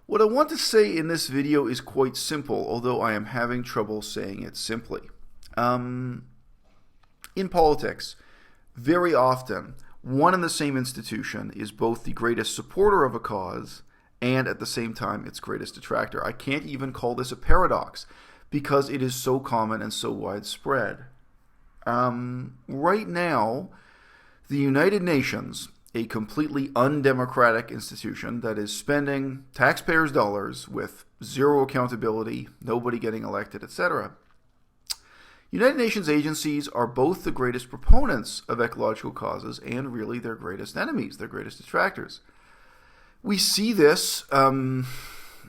What I want to say in this video is quite simple, although I am having trouble saying it simply. In politics, very often, one and the same institution is both the greatest supporter of a cause and at the same time its greatest detractor. I can't even call this a paradox because it is so common and so widespread. Right now, the United Nations, a completely undemocratic institution that is spending taxpayers' dollars with zero accountability, nobody getting elected, etc. United Nations agencies are both the greatest proponents of ecological causes and really their greatest enemies, their greatest detractors. We see this in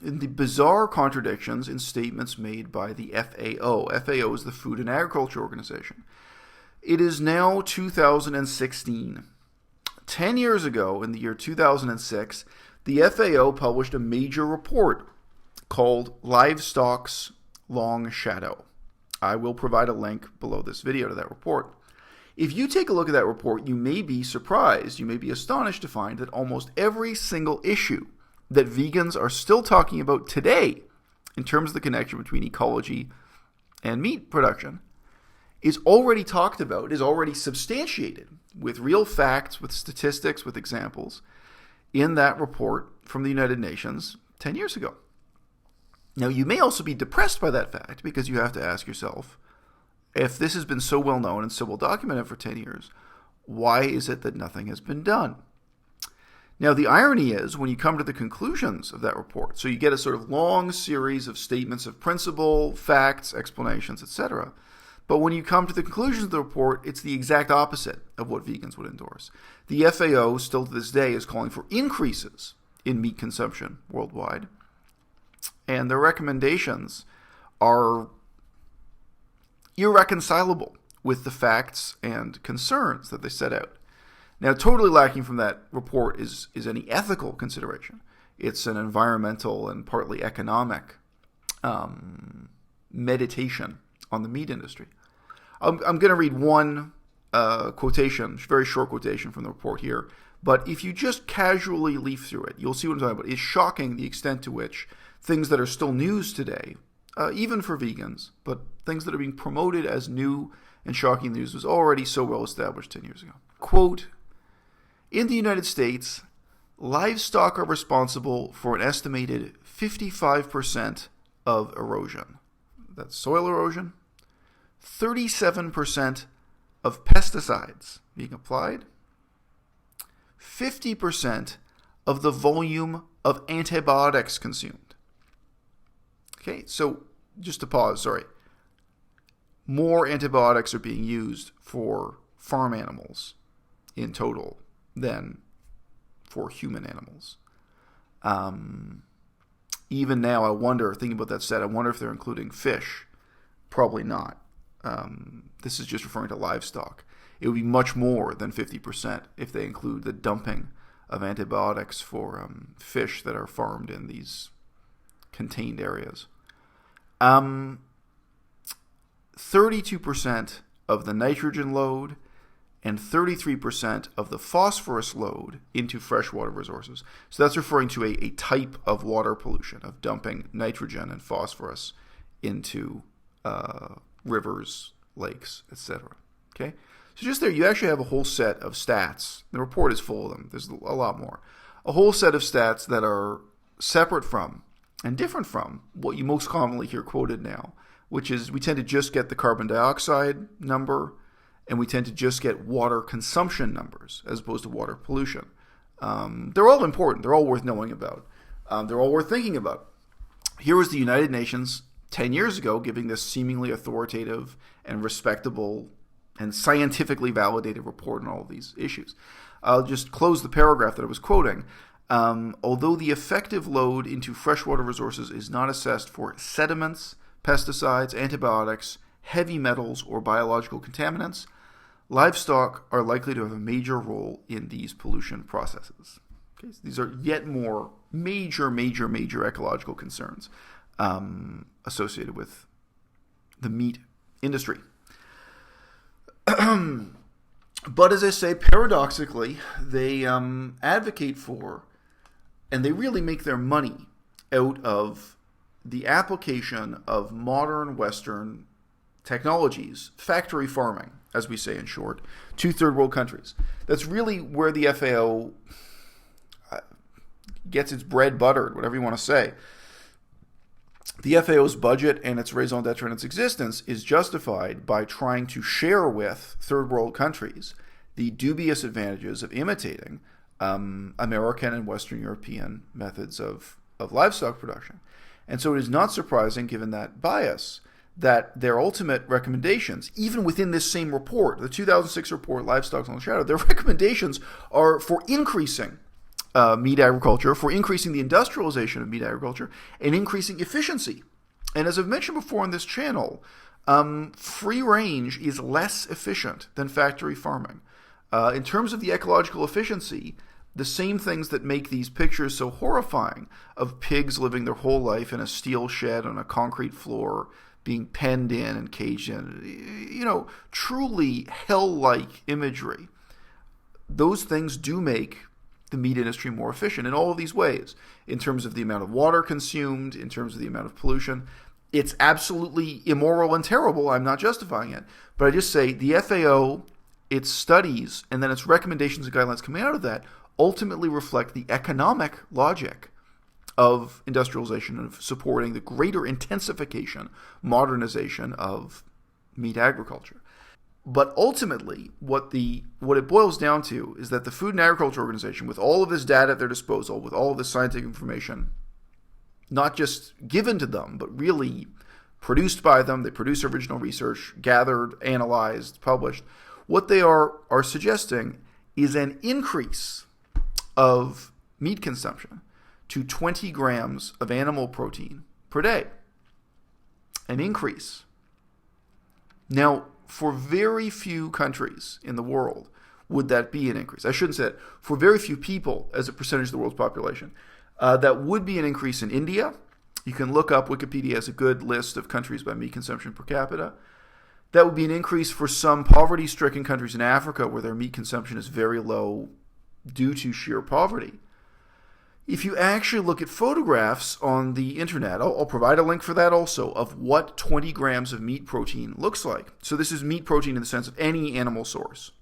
the bizarre contradictions in statements made by the F.A.O. F.A.O. is the Food and Agriculture Organization. It is now 2016. 10 years ago, in the year 2006, the F.A.O. published a major report called Livestock's Long Shadow. I will provide a link below this video to that report. If you take a look at that report, you may be surprised, you may be astonished to find that almost every single issue that vegans are still talking about today in terms of the connection between ecology and meat production is already talked about, is already substantiated with real facts, with statistics, with examples in that report from the United Nations 10 years ago. Now, you may also be depressed by that fact because you have to ask yourself, if this has been so well known and so well documented for 10 years, why is it that nothing has been done? Now, the irony is when you come to the conclusions of that report, so you get a sort of long series of statements of principle, facts, explanations, etc. But when you come to the conclusions of the report, it's the exact opposite of what vegans would endorse. The FAO, still to this day, is calling for increases in meat consumption worldwide. And their recommendations are irreconcilable with the facts and concerns that they set out. Now, totally lacking from that report is any ethical consideration. It's an environmental and partly economic meditation on the meat industry. I'm going to read one quotation, very short quotation from the report here, but if you just casually leaf through it, you'll see what I'm talking about. It's shocking the extent to which things that are still news today, even for vegans, but things that are being promoted as new and shocking news was already so well established 10 years ago. Quote, in the United States, livestock are responsible for an estimated 55% of erosion. That's soil erosion. 37% of pesticides being applied. 50% of the volume of antibiotics consumed. Okay, so just to pause, more antibiotics are being used for farm animals in total than for human animals. Even now, I wonder, thinking about that stat, I wonder if they're including fish. Probably not. This is just referring to livestock. It would be much more than 50% if they include the dumping of antibiotics for fish that are farmed in these contained areas. 32% of the nitrogen load and 33% of the phosphorus load into freshwater resources. So that's referring to a type of water pollution, of dumping nitrogen and phosphorus into rivers, lakes, etc. Okay? So just there, you actually have a whole set of stats. The report is full of them. There's a lot more. A whole set of stats that are separate from and different from what you most commonly hear quoted now, which is we tend to just get the carbon dioxide number and we tend to just get water consumption numbers as opposed to water pollution. They're all important. They're all worth knowing about. They're all worth thinking about. Here was the United Nations 10 years ago giving this seemingly authoritative and respectable and scientifically validated report on all of these issues. I'll just close the paragraph that I was quoting. Although the effective load into freshwater resources is not assessed for sediments, pesticides, antibiotics, heavy metals, or biological contaminants, livestock are likely to have a major role in these pollution processes. Okay, so these are yet more major ecological concerns associated with the meat industry. But as I say, paradoxically, they advocate for, and they really make their money out of the application of modern Western technologies, factory farming, as we say in short, to third world countries. That's really where the F.A.O. gets its bread buttered, whatever you want to say. The F.A.O.'s budget and its raison d'etre and its existence is justified by trying to share with third world countries the dubious advantages of imitating American and Western European methods of livestock production. And so it is not surprising, given that bias, that their ultimate recommendations, even within this same report, the 2006 report, Livestock's Long Shadow, their recommendations are for increasing meat agriculture, for increasing the industrialization of meat agriculture, and increasing efficiency. And as I've mentioned before on this channel, free range is less efficient than factory farming. In terms of the ecological efficiency, the same things that make these pictures so horrifying of pigs living their whole life in a steel shed on a concrete floor, being penned in and caged in, truly hell-like imagery. Those things do make the meat industry more efficient in all of these ways, in terms of the amount of water consumed, in terms of the amount of pollution. It's absolutely immoral and terrible. I'm not justifying it. But I just say the F.A.O., its studies, and then its recommendations and guidelines coming out of that ultimately reflect the economic logic of industrialization and of supporting the greater intensification, modernization of meat agriculture. But ultimately, what it boils down to is that the Food and Agriculture Organization, with all of this data at their disposal, with all of this scientific information, not just given to them, but really produced by them, they produce original research, gathered, analyzed, published, what they are suggesting is an increase of meat consumption to 20 grams of animal protein per day. An increase. Now, for very few countries in the world would that be an increase. I shouldn't say that. For very few people as a percentage of the world's population, that would be an increase in India. You can look up, Wikipedia has a good list of countries by meat consumption per capita. That would be an increase for some poverty-stricken countries in Africa where their meat consumption is very low due to sheer poverty. If you actually look at photographs on the internet, I'll provide a link for that also, of what 20 grams of meat protein looks like. So this is meat protein in the sense of any animal source.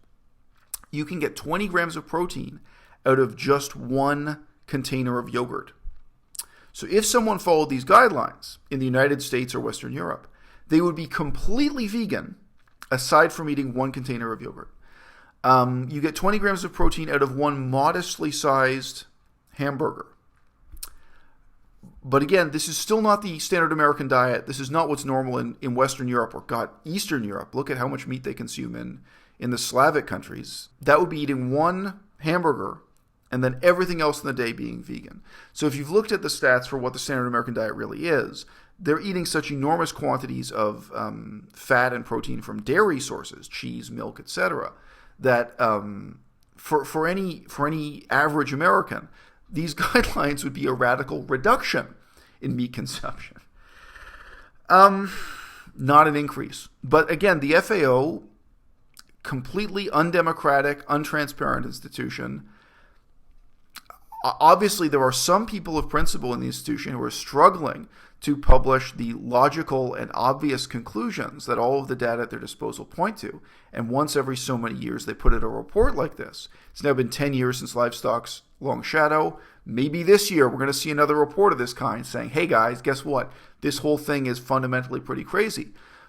You can get 20 grams of protein out of just one container of yogurt. So if someone followed these guidelines in the United States or Western Europe, they would be completely vegan, aside from eating one container of yogurt. You get 20 grams of protein out of one modestly sized hamburger. But again, this is still not the standard American diet. This is not what's normal in Western Europe or, Eastern Europe. Look at how much meat they consume in the Slavic countries. That would be eating one hamburger and then everything else in the day being vegan. So if you've looked at the stats for what the standard American diet really is, they're eating such enormous quantities of fat and protein from dairy sources, cheese, milk, etc., that for any average American, these guidelines would be a radical reduction in meat consumption. Not an increase. But again, the F.A.O., completely undemocratic, untransparent institution. Obviously, there are some people of principle in the institution who are struggling to publish the logical and obvious conclusions that all of the data at their disposal point to. And once every so many years, they put out a report like this. It's now been 10 years since Livestock's Long Shadow. Maybe this year we're going to see another report of this kind saying, hey guys, guess what? This whole thing is fundamentally pretty crazy.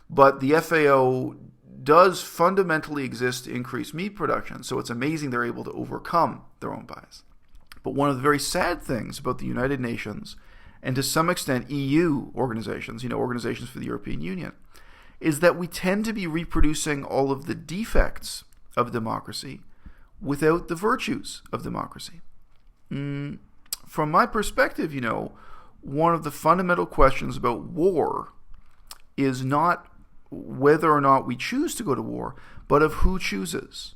But the F.A.O. does fundamentally exist to increase meat production, so it's amazing they're able to overcome their own bias. But one of the very sad things about the United Nations, and to some extent EU organizations, organizations for the European Union, is that we tend to be reproducing all of the defects of democracy without the virtues of democracy. From my perspective, one of the fundamental questions about war is not whether or not we choose to go to war, but of who chooses.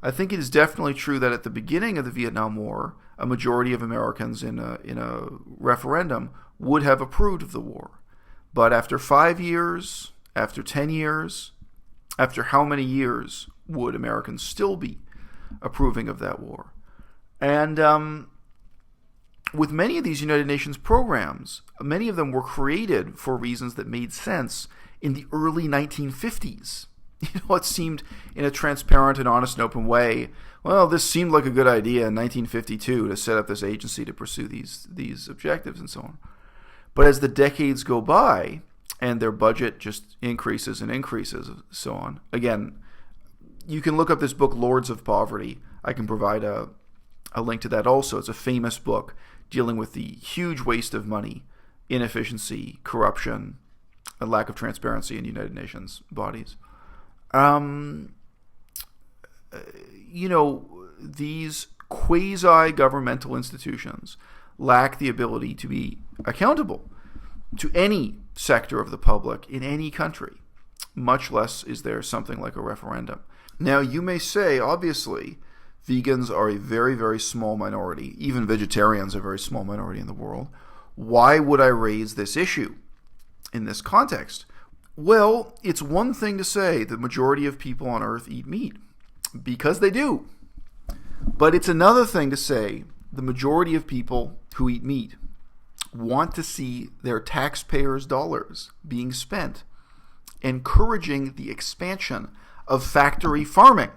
I think it is definitely true that at the beginning of the Vietnam War, a majority of Americans in a referendum would have approved of the war. But after 5 years, after 10 years, after how many years would Americans still be approving of that war? And with many of these United Nations programs, many of them were created for reasons that made sense in the early 1950s. It seemed in a transparent and honest and open way. Well, this seemed like a good idea in 1952 to set up this agency to pursue these objectives and so on. But as the decades go by and their budget just increases and increases and so on, again, you can look up this book, Lords of Poverty. I can provide a link to that also. It's a famous book dealing with the huge waste of money, inefficiency, corruption, a lack of transparency in United Nations bodies. These quasi-governmental institutions lack the ability to be accountable to any sector of the public in any country, much less is there something like a referendum. Now, you may say, obviously, vegans are a very, very small minority. Even vegetarians are a very small minority in the world. Why would I raise this issue in this context? Well, it's one thing to say the majority of people on Earth eat meat, because they do. But it's another thing to say the majority of people who eat meat want to see their taxpayers' dollars being spent encouraging the expansion of factory farming.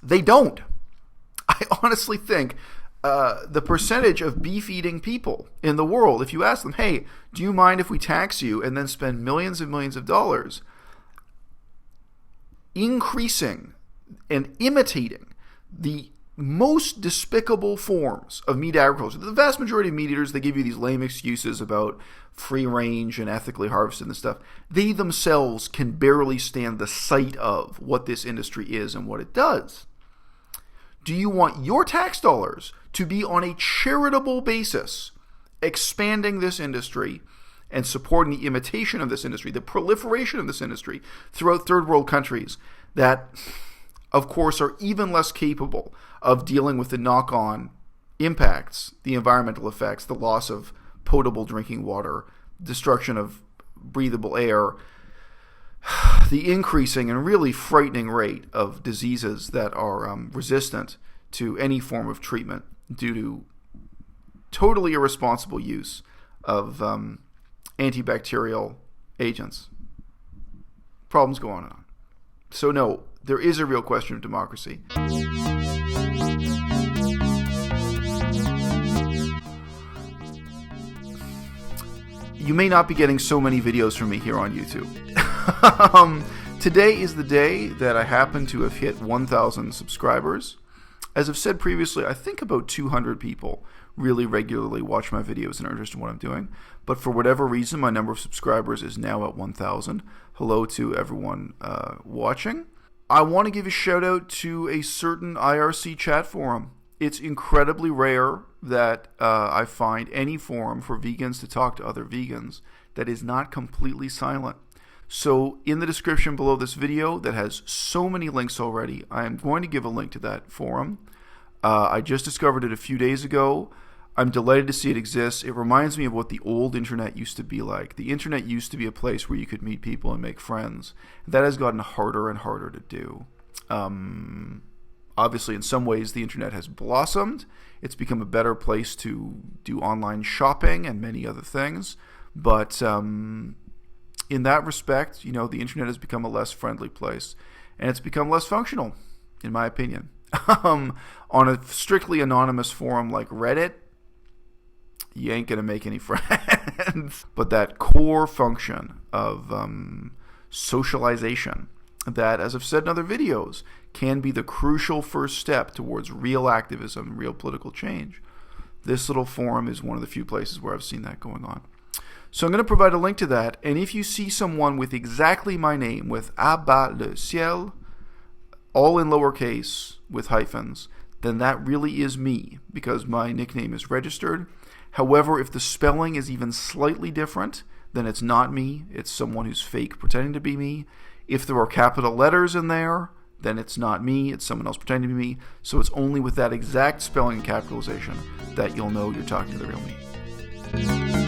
They don't. I honestly think the percentage of beef-eating people in the world, if you ask them, hey, do you mind if we tax you and then spend millions and millions of dollars increasing and imitating the most despicable forms of meat agriculture? The vast majority of meat eaters, they give you these lame excuses about free range and ethically harvested and stuff. They themselves can barely stand the sight of what this industry is and what it does. Do you want your tax dollars to be on a charitable basis expanding this industry and supporting the imitation of this industry, the proliferation of this industry throughout third world countries that, of course, are even less capable of dealing with the knock-on impacts, the environmental effects, the loss of potable drinking water, destruction of breathable air, the increasing and really frightening rate of diseases that are resistant to any form of treatment due to totally irresponsible use of antibacterial agents. Problems going on. So no, there is a real question of democracy. You may not be getting so many videos from me here on YouTube. Today is the day that I happen to have hit 1,000 subscribers. As I've said previously, I think about 200 people really regularly watch my videos and are interested in what I'm doing. But for whatever reason, my number of subscribers is now at 1,000. Hello to everyone watching. I want to give a shout out to a certain IRC chat forum. It's incredibly rare that I find any forum for vegans to talk to other vegans that is not completely silent. So in the description below this video that has so many links already, I am going to give a link to that forum. I just discovered it a few days ago. I'm delighted to see it exists. It reminds me of what the old internet used to be like. The internet used to be a place where you could meet people and make friends. That has gotten harder and harder to do. Obviously, in some ways, the internet has blossomed. It's become a better place to do online shopping and many other things. But in that respect, the internet has become a less friendly place. And it's become less functional, in my opinion. On a strictly anonymous forum like Reddit, you ain't going to make any friends. But that core function of socialization that, as I've said in other videos, can be the crucial first step towards real activism, real political change. This little forum is one of the few places where I've seen that going on. So I'm going to provide a link to that, and if you see someone with exactly my name, with à-bas-le-ciel, all in lowercase with hyphens, then that really is me, because my nickname is registered. However, if the spelling is even slightly different, then it's not me. It's someone who's fake pretending to be me. If there are capital letters in there, then it's not me. It's someone else pretending to be me. So it's only with that exact spelling and capitalization that you'll know you're talking to the real me.